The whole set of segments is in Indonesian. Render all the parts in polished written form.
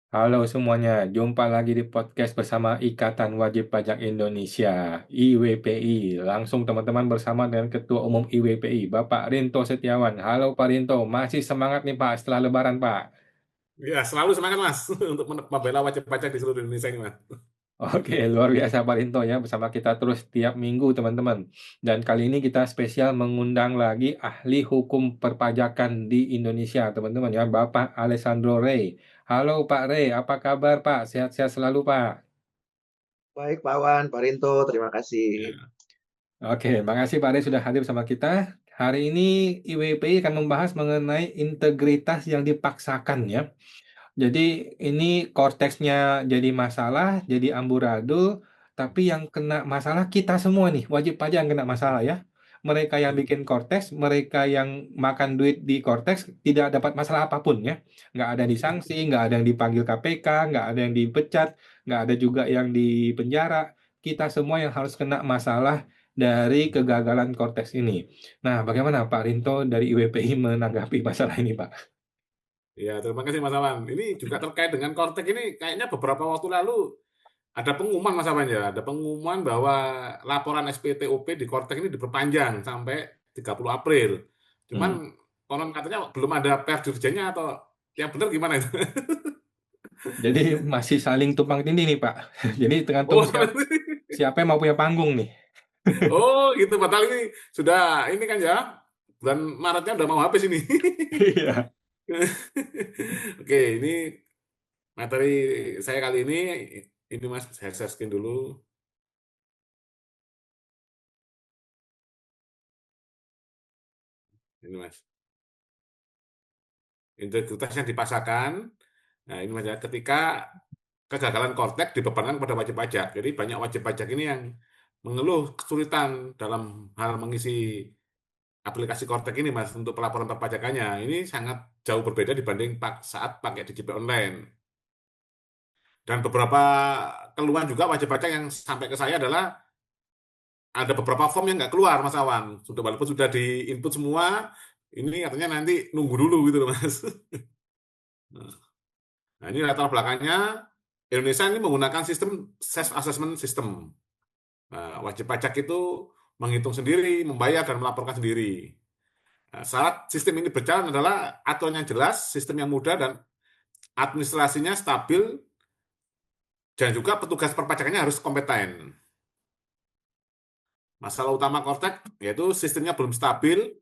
Halo semuanya, jumpa lagi di podcast bersama Ikatan Wajib Pajak Indonesia, IWPI. Langsung teman-teman bersama dengan Ketua Umum IWPI, Bapak Rinto Setiawan. Halo Pak Rinto, masih semangat nih Pak setelah Lebaran Pak? Ya, selalu semangat Mas untuk membela wajib pajak di seluruh Indonesia ini Mas. Oke, luar biasa Pak Rinto ya, bersama kita terus tiap minggu teman-teman. Dan kali ini kita spesial mengundang lagi ahli hukum perpajakan di Indonesia teman-teman ya, Bapak Alessandro Rey. Halo Pak Rey, apa kabar Pak? Sehat-sehat selalu Pak? Baik, Pak Wan, Pak Rinto, terima kasih. Ya, Oke, makasih Pak Ade sudah hadir bersama kita. Hari ini IWPI akan membahas mengenai integritas yang dipaksakan ya. Jadi ini korteksnya jadi masalah, jadi amburadul, tapi yang kena masalah kita semua nih, wajib pajak yang kena masalah ya. Mereka yang bikin korteks, mereka yang makan duit di korteks tidak dapat masalah apapun ya. Nggak ada disanksi, nggak ada yang dipanggil KPK, nggak ada yang dipecat, nggak ada juga yang dipenjara. Kita semua yang harus kena masalah dari kegagalan korteks ini. Nah, bagaimana Pak Rinto dari IWPI menanggapi masalah ini, Pak? ya, terima kasih Mas Awan. Ini juga terkait dengan Kortek ini kayaknya beberapa waktu lalu ada pengumuman Mas Awan ya, ada pengumuman bahwa laporan SPTOP di Kortek ini diperpanjang sampai 30 April. Cuman Hmm. konon katanya belum ada per dirjennya atau yang benar gimana itu? Jadi masih saling tumpang tindih nih Pak. Jadi tergantung Oh, sampai ini. siapa yang mau punya panggung nih. Oh, gitu. Padahal ini sudah ini kan ya, bulan Maretnya udah mau habis ini. Iya. Oke, ini materi saya kali ini Mas, saya share screen dulu. Ini Mas, integritas yang dipaksakan. Nah, ini Mas ya, ketika kegagalan Kortek dibebankan kepada wajib pajak. Jadi banyak wajib pajak ini yang mengeluh kesulitan dalam hal mengisi aplikasi Kortek ini Mas untuk pelaporan perpajakannya. Ini sangat jauh berbeda dibanding saat pakai DJP online. Dan beberapa keluhan juga wajib pajak yang sampai ke saya adalah ada beberapa form yang nggak keluar Mas Awan. Sudah walaupun sudah di input semua, ini katanya nanti nunggu dulu gitu loh Mas. Nah ini latar belakangnya Indonesia ini menggunakan sistem self assessment system. Nah, wajib pajak itu menghitung sendiri, membayar dan melaporkan sendiri. Nah, syarat sistem ini berjalan adalah aturan yang jelas, sistem yang mudah dan administrasinya stabil dan juga petugas perpajakannya harus kompeten. Masalah utama Kortek yaitu sistemnya belum stabil,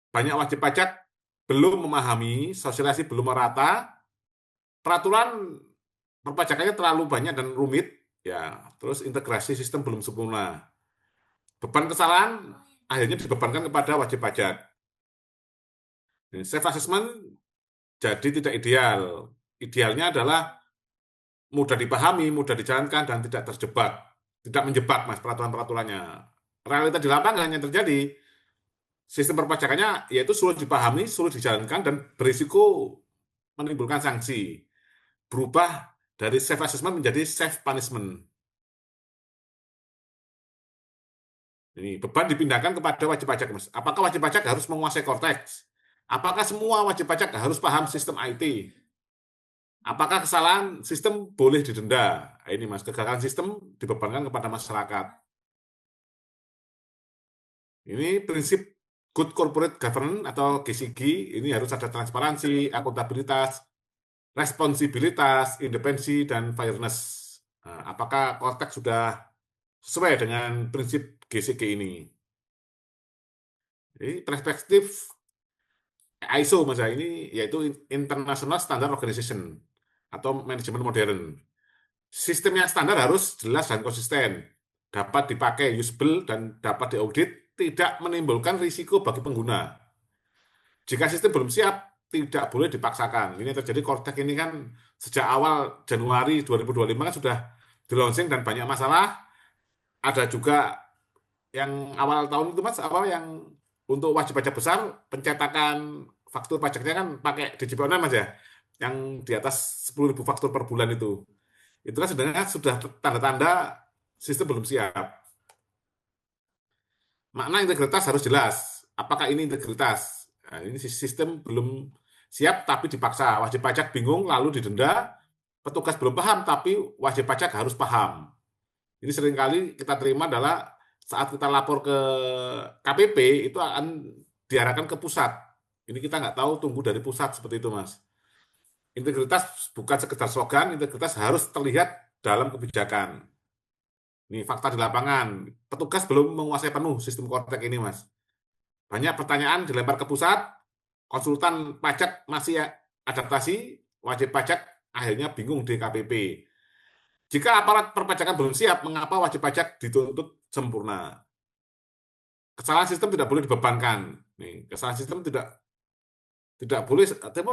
banyak wajib pajak belum memahami, sosialisasi belum merata, peraturan perpajakannya terlalu banyak dan rumit, ya, terus integrasi sistem belum sempurna. Beban kesalahan akhirnya dibebankan kepada wajib pajak. Self assessment jadi tidak ideal. Idealnya adalah mudah dipahami, mudah dijalankan dan tidak terjebak, tidak menjebak Mas peraturan-peraturannya. Realita di lapangan yang terjadi sistem perpajakannya yaitu sulit dipahami, sulit dijalankan, dan berisiko menimbulkan sanksi. Berubah dari self assessment menjadi self punishment. Ini beban dipindahkan kepada wajib pajak, Mas. Apakah wajib pajak harus menguasai Cortex? Apakah semua wajib pajak harus paham sistem IT? Apakah kesalahan sistem boleh didenda? Nah, ini Mas, kegagalan sistem dibebankan kepada masyarakat. Ini prinsip Good Corporate Governance atau GCG, ini harus ada transparansi, akuntabilitas, responsibilitas, independensi, dan fairness. Nah, apakah Cortex sudah sesuai dengan prinsip GCG ini? Jadi perspektif ISO Mas ini yaitu International Standard Organization atau manajemen modern. Sistemnya standar harus jelas dan konsisten, dapat dipakai, usable, dan dapat diaudit, tidak menimbulkan risiko bagi pengguna. Jika sistem belum siap, tidak boleh dipaksakan. Ini terjadi Kortek ini kan sejak awal Januari 2025 kan sudah di launching dan banyak masalah. Ada juga yang awal tahun itu Mas, awal yang untuk wajib pajak besar, pencetakan faktur pajaknya kan pakai DJP online Mas ya, yang di atas 10.000 faktur per bulan itu. Itu kan sebenarnya sudah tanda-tanda sistem belum siap. Makna integritas harus jelas. Apakah ini integritas? Nah, ini sistem belum siap tapi dipaksa. Wajib pajak bingung lalu didenda. petugas belum paham, tapi wajib pajak harus paham. Ini seringkali kita terima adalah saat kita lapor ke KPP itu akan diarahkan ke pusat. Ini kita nggak tahu, tunggu dari pusat seperti itu, Mas. Integritas bukan sekedar slogan, integritas harus terlihat dalam kebijakan. Ini fakta di lapangan. Petugas belum menguasai penuh sistem Kortek ini, Mas. Banyak pertanyaan dilempar ke pusat, konsultan pajak masih adaptasi, wajib pajak akhirnya bingung di KPP. Jika aparat perpajakan belum siap, mengapa wajib pajak dituntut sempurna? Kesalahan sistem tidak boleh dibebankan. Nih, kesalahan sistem tidak boleh,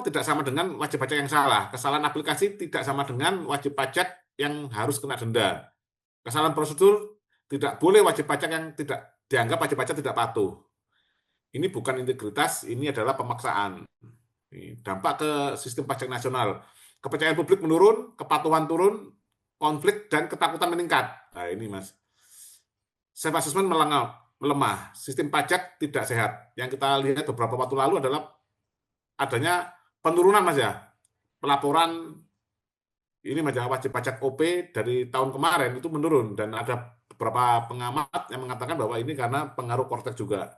tidak sama dengan wajib pajak yang salah. Kesalahan aplikasi tidak sama dengan wajib pajak yang harus kena denda. Kesalahan prosedur tidak boleh wajib pajak yang tidak dianggap wajib pajak tidak patuh. Ini bukan integritas, ini adalah pemaksaan. Dampak ke sistem pajak nasional. Kepercayaan publik menurun, kepatuhan turun, konflik dan ketakutan meningkat. Nah ini, Mas. Self assessment melemah, sistem pajak tidak sehat. Yang kita lihat beberapa waktu lalu adalah adanya penurunan, Mas ya. Pelaporan ini wajib pajak OP dari tahun kemarin itu menurun, dan ada beberapa pengamat yang mengatakan bahwa ini karena pengaruh Kortek juga.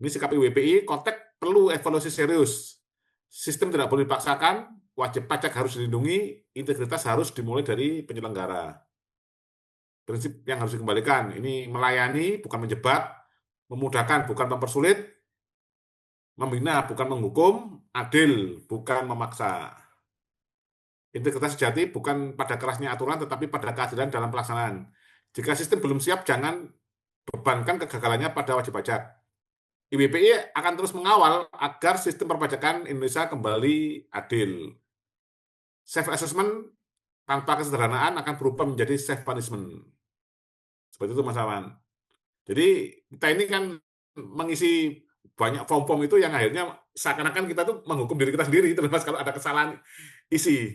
Ini sikap IWPI, Kortek perlu evaluasi serius. Sistem tidak boleh dipaksakan, wajib pajak harus dilindungi, integritas harus dimulai dari penyelenggara. Prinsip yang harus dikembalikan, ini melayani bukan menjebak, memudahkan bukan mempersulit, membina bukan menghukum, adil bukan memaksa. Integritas sejati bukan pada kerasnya aturan, tetapi pada keadilan dalam pelaksanaan. Jika sistem belum siap, jangan bebankan kegagalannya pada wajib pajak. IWPI akan terus mengawal agar sistem perpajakan Indonesia kembali adil. Self-assessment tanpa kesederhanaan akan berubah menjadi self-punishment. Seperti itu, Mas Awan. Jadi kita ini kan mengisi banyak form-form itu yang akhirnya seakan-akan kita tuh menghukum diri kita sendiri, terus kalau ada kesalahan isi.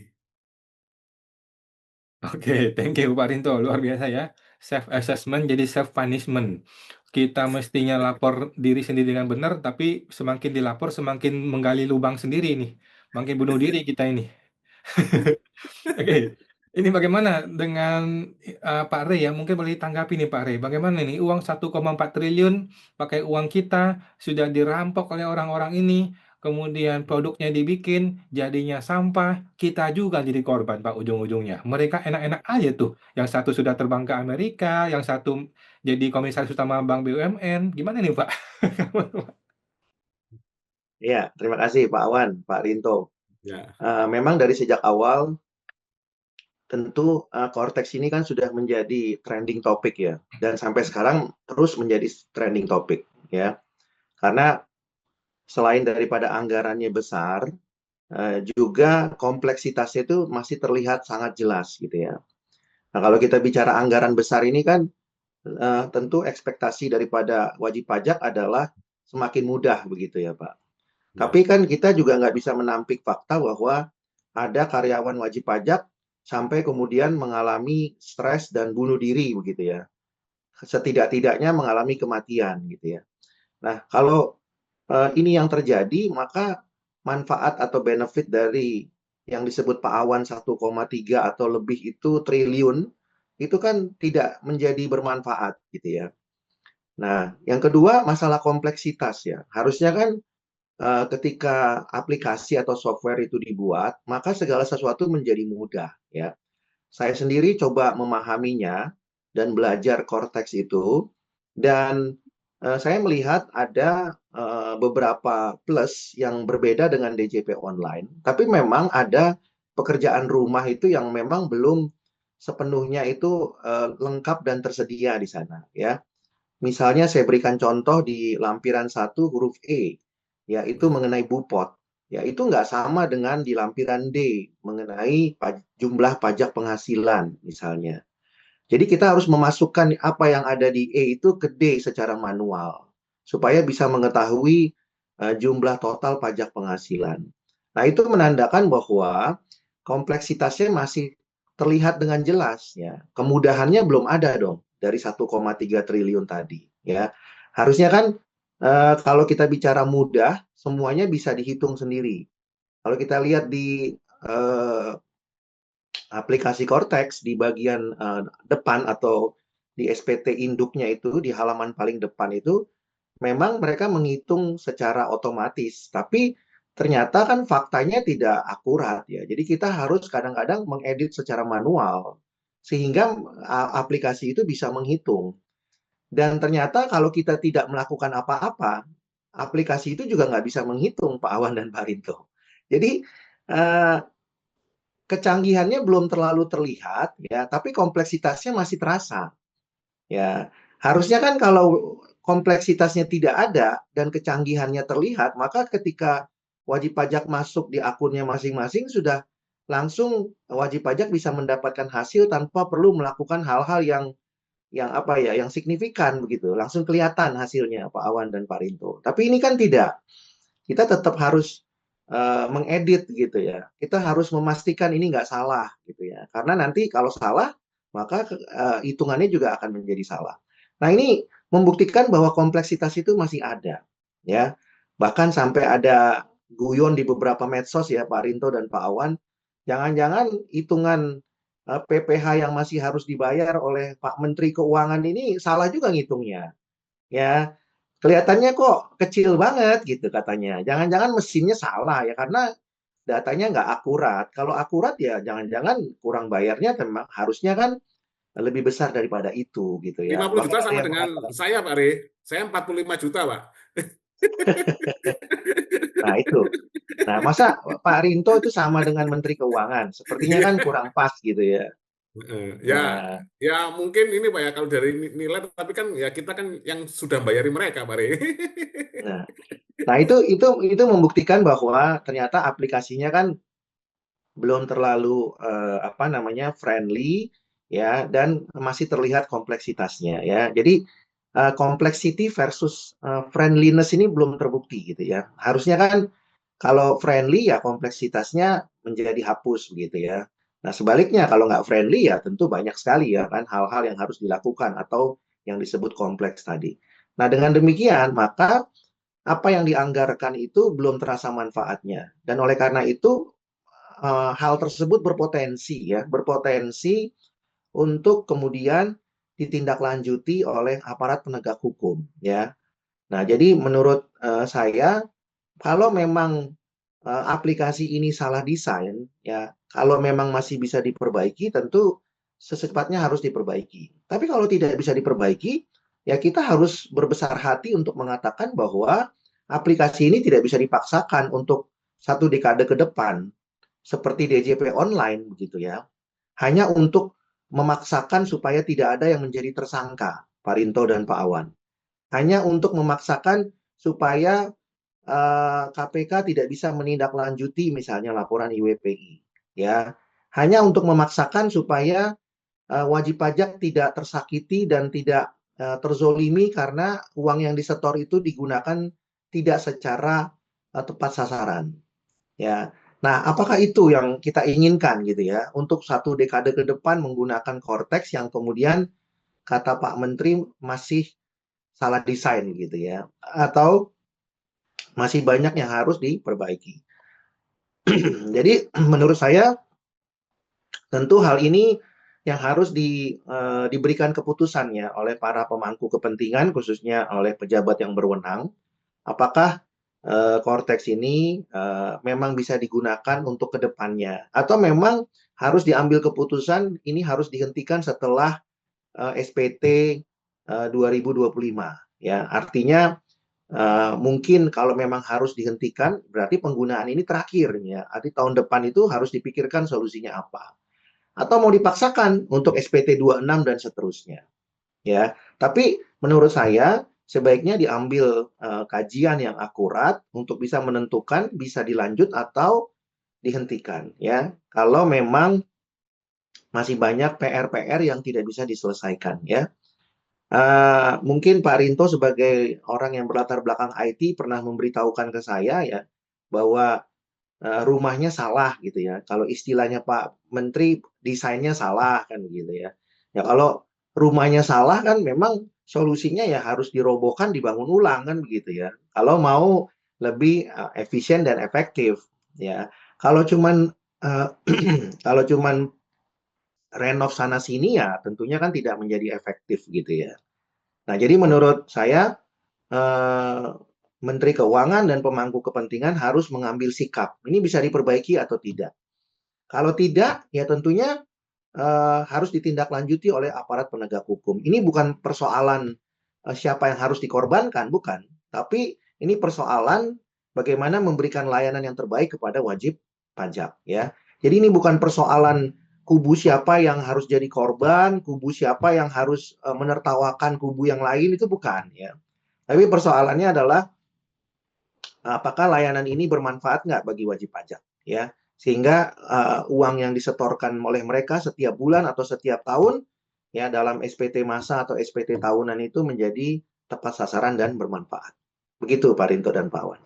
Oke, thank you Pak Rinto, luar biasa ya. Self assessment jadi self punishment. Kita mestinya lapor diri sendiri dengan benar, tapi semakin dilapor semakin menggali lubang sendiri nih. Makin bunuh diri kita ini. Oke, ini bagaimana dengan Pak Rey ya? Mungkin boleh ditanggapi nih Pak Rey. Bagaimana nih uang 1,4 triliun pakai uang kita sudah dirampok oleh orang-orang ini, kemudian produknya dibikin, jadinya sampah, kita juga jadi korban Pak ujung-ujungnya. Mereka enak-enak aja tuh. Yang satu sudah terbang ke Amerika, yang satu jadi komisaris utama Bank BUMN. Gimana nih Pak? Ya, terima kasih Pak Awan, Pak Rinto. Ya. Memang dari sejak awal tentu Cortex ini kan sudah menjadi trending topik ya, dan sampai sekarang terus menjadi trending topik ya, karena selain daripada anggarannya besar, juga kompleksitasnya itu masih terlihat sangat jelas gitu ya. Nah kalau kita bicara anggaran besar ini kan tentu ekspektasi daripada wajib pajak adalah semakin mudah begitu ya Pak. Tapi kan kita juga nggak bisa menampik fakta bahwa ada karyawan wajib pajak sampai kemudian mengalami stres dan bunuh diri begitu ya. Setidak-tidaknya mengalami kematian gitu ya. Nah, kalau ini yang terjadi, maka manfaat atau benefit dari yang disebut Pak Awan 1,3 atau lebih itu triliun itu kan tidak menjadi bermanfaat gitu ya. Nah, yang kedua masalah kompleksitas ya. Harusnya kan ketika aplikasi atau software itu dibuat, maka segala sesuatu menjadi mudah ya. Saya sendiri coba memahaminya dan belajar Cortex itu, dan saya melihat ada beberapa plus yang berbeda dengan DJP online. Tapi memang ada pekerjaan rumah itu yang memang belum sepenuhnya itu lengkap dan tersedia di sana ya. Misalnya saya berikan contoh di lampiran 1 huruf E, yaitu mengenai BUPOT. Ya, itu nggak sama dengan di lampiran D, mengenai jumlah pajak penghasilan misalnya. Jadi kita harus memasukkan apa yang ada di E itu ke D secara manual, supaya bisa mengetahui jumlah total pajak penghasilan. Nah, itu menandakan bahwa kompleksitasnya masih terlihat dengan jelas ya. Kemudahannya belum ada dong dari 1,3 triliun tadi ya. Harusnya kan kalau kita bicara mudah, semuanya bisa dihitung sendiri. Kalau kita lihat di aplikasi Cortex di bagian depan atau di SPT induknya itu di halaman paling depan itu memang mereka menghitung secara otomatis, tapi ternyata kan faktanya tidak akurat ya. Jadi kita harus kadang-kadang mengedit secara manual sehingga aplikasi itu bisa menghitung. Dan ternyata kalau kita tidak melakukan apa-apa, aplikasi itu juga nggak bisa menghitung Pak Awan dan Pak Rinto. Jadi eh, kecanggihannya belum terlalu terlihat ya, tapi kompleksitasnya masih terasa. Ya, harusnya kan kalau kompleksitasnya tidak ada dan kecanggihannya terlihat, maka ketika wajib pajak masuk di akunnya masing-masing sudah langsung wajib pajak bisa mendapatkan hasil tanpa perlu melakukan hal-hal yang apa ya, yang signifikan begitu. Langsung kelihatan hasilnya Pak Awan dan Pak Rinto. Tapi ini kan tidak. Kita tetap harus mengedit gitu ya. Kita harus memastikan ini nggak salah gitu ya. Karena nanti kalau salah, maka hitungannya juga akan menjadi salah. Nah ini membuktikan bahwa kompleksitas itu masih ada ya. Bahkan sampai ada guyon di beberapa medsos ya Pak Rinto dan Pak Awan, jangan-jangan hitungan PPh yang masih harus dibayar oleh Pak Menteri Keuangan ini salah juga ngitungnya ya. Kelihatannya kok kecil banget gitu katanya. Jangan-jangan mesinnya salah ya karena datanya nggak akurat. Kalau akurat ya jangan-jangan kurang bayarnya harusnya kan lebih besar daripada itu gitu ya. 50 Bahkan juta ada sama yang dengan mengatakan, saya, Pak Re. Saya 45 juta, Pak. nah itu. Nah masa Pak Rinto itu sama dengan Menteri Keuangan? Sepertinya kan kurang pas gitu ya. Ya, Nah, ya mungkin ini Pak ya, kalau dari nilai, tapi kan ya kita kan yang sudah bayari mereka, Pak Re. nah, nah itu membuktikan bahwa ternyata aplikasinya kan belum terlalu apa namanya friendly ya dan masih terlihat kompleksitasnya ya. Jadi complexity versus friendliness ini belum terbukti gitu ya. Harusnya kan kalau friendly ya kompleksitasnya menjadi hapus begitu ya. Nah sebaliknya kalau nggak friendly ya tentu banyak sekali ya kan hal-hal yang harus dilakukan atau yang disebut kompleks tadi. Nah dengan demikian maka apa yang dianggarkan itu belum terasa manfaatnya dan oleh karena itu hal tersebut berpotensi untuk kemudian ditindaklanjuti oleh aparat penegak hukum ya. Nah, jadi menurut saya kalau memang aplikasi ini salah desain ya, kalau memang masih bisa diperbaiki tentu secepatnya harus diperbaiki. Tapi kalau tidak bisa diperbaiki ya kita harus berbesar hati untuk mengatakan bahwa aplikasi ini tidak bisa dipaksakan untuk 1 dekade ke depan seperti DJP online begitu ya, hanya untuk memaksakan supaya tidak ada yang menjadi tersangka, Pak Rinto dan Pak Awan. Hanya untuk memaksakan supaya KPK tidak bisa menindaklanjuti misalnya laporan IWPI, ya. Hanya untuk memaksakan supaya wajib pajak tidak tersakiti dan tidak terzolimi karena uang yang disetor itu digunakan tidak secara tepat sasaran. Ya. Nah, apakah itu yang kita inginkan gitu ya untuk 1 dekade ke depan menggunakan Cortex yang kemudian kata Pak Menteri masih salah desain gitu ya atau masih banyak yang harus diperbaiki. Jadi menurut saya tentu hal ini yang harus diberikan keputusannya oleh para pemangku kepentingan khususnya oleh pejabat yang berwenang. Apakah Cortex ini memang bisa digunakan untuk kedepannya atau memang harus diambil keputusan ini harus dihentikan setelah SPT 2025 ya artinya mungkin kalau memang harus dihentikan berarti penggunaan ini terakhir ya arti tahun depan itu harus dipikirkan solusinya apa atau mau dipaksakan untuk SPT 26 dan seterusnya ya. Tapi menurut saya sebaiknya diambil kajian yang akurat untuk bisa menentukan bisa dilanjut atau dihentikan ya. Kalau memang masih banyak PR-PR yang tidak bisa diselesaikan ya. Mungkin Pak Rinto sebagai orang yang berlatar belakang IT pernah memberitahukan ke saya ya bahwa rumahnya salah gitu ya. Kalau istilahnya Pak Menteri desainnya salah kan gitu ya. Ya kalau rumahnya salah kan memang solusinya ya harus dirobohkan, dibangun ulang kan begitu ya. Kalau mau lebih efisien dan efektif ya. Kalau cuman kalau cuman renov sana sini ya tentunya kan tidak menjadi efektif gitu ya. Nah, jadi menurut saya eh, Menteri Keuangan dan pemangku kepentingan harus mengambil sikap. Ini bisa diperbaiki atau tidak? Kalau tidak, ya tentunya harus ditindaklanjuti oleh aparat penegak hukum. Ini bukan persoalan siapa yang harus dikorbankan, bukan. Tapi ini persoalan bagaimana memberikan layanan yang terbaik kepada wajib pajak, ya. Jadi ini bukan persoalan kubu siapa yang harus jadi korban, kubu siapa yang harus menertawakan kubu yang lain, itu bukan, ya. Tapi persoalannya adalah apakah layanan ini bermanfaat nggak bagi wajib pajak, ya. Sehingga uang yang disetorkan oleh mereka setiap bulan atau setiap tahun ya dalam SPT masa atau SPT tahunan itu menjadi tepat sasaran dan bermanfaat. Begitu Pak Rinto dan Pak Wan.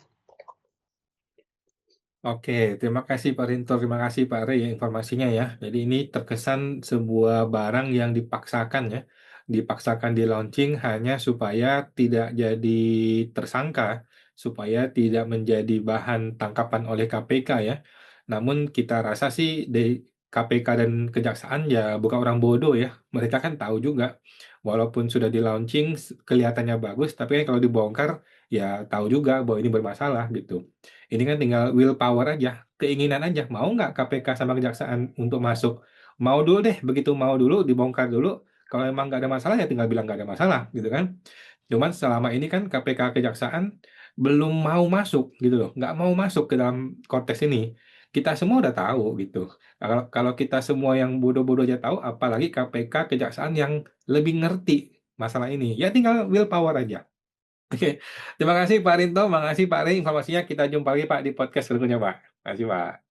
Oke, terima kasih Pak Rinto, terima kasih Pak Rey informasinya ya. Jadi ini terkesan sebuah barang yang dipaksakan ya, dipaksakan di launching hanya supaya tidak jadi tersangka, supaya tidak menjadi bahan tangkapan oleh KPK ya. Namun kita rasa sih di KPK dan Kejaksaan ya bukan orang bodoh ya. Mereka kan tahu juga, walaupun sudah di launching kelihatannya bagus, tapi kan kalau dibongkar ya tahu juga bahwa ini bermasalah gitu. Ini kan tinggal willpower aja, keinginan aja. Mau nggak KPK sama Kejaksaan untuk masuk? Mau dulu deh, begitu mau dulu, dibongkar dulu. Kalau emang nggak ada masalah ya tinggal bilang nggak ada masalah, gitu kan. Cuman selama ini kan KPK Kejaksaan belum mau masuk gitu loh, nggak mau masuk ke dalam konteks ini. Kita semua udah tahu gitu. Kalau kita semua yang bodoh-bodoh aja tahu, apalagi KPK Kejaksaan yang lebih ngerti masalah ini. Ya tinggal willpower aja. Oke, terima kasih Pak Rinto, makasih Pak Rey informasinya. Kita jumpa lagi Pak di podcast berikutnya Pak. Terima kasih Pak.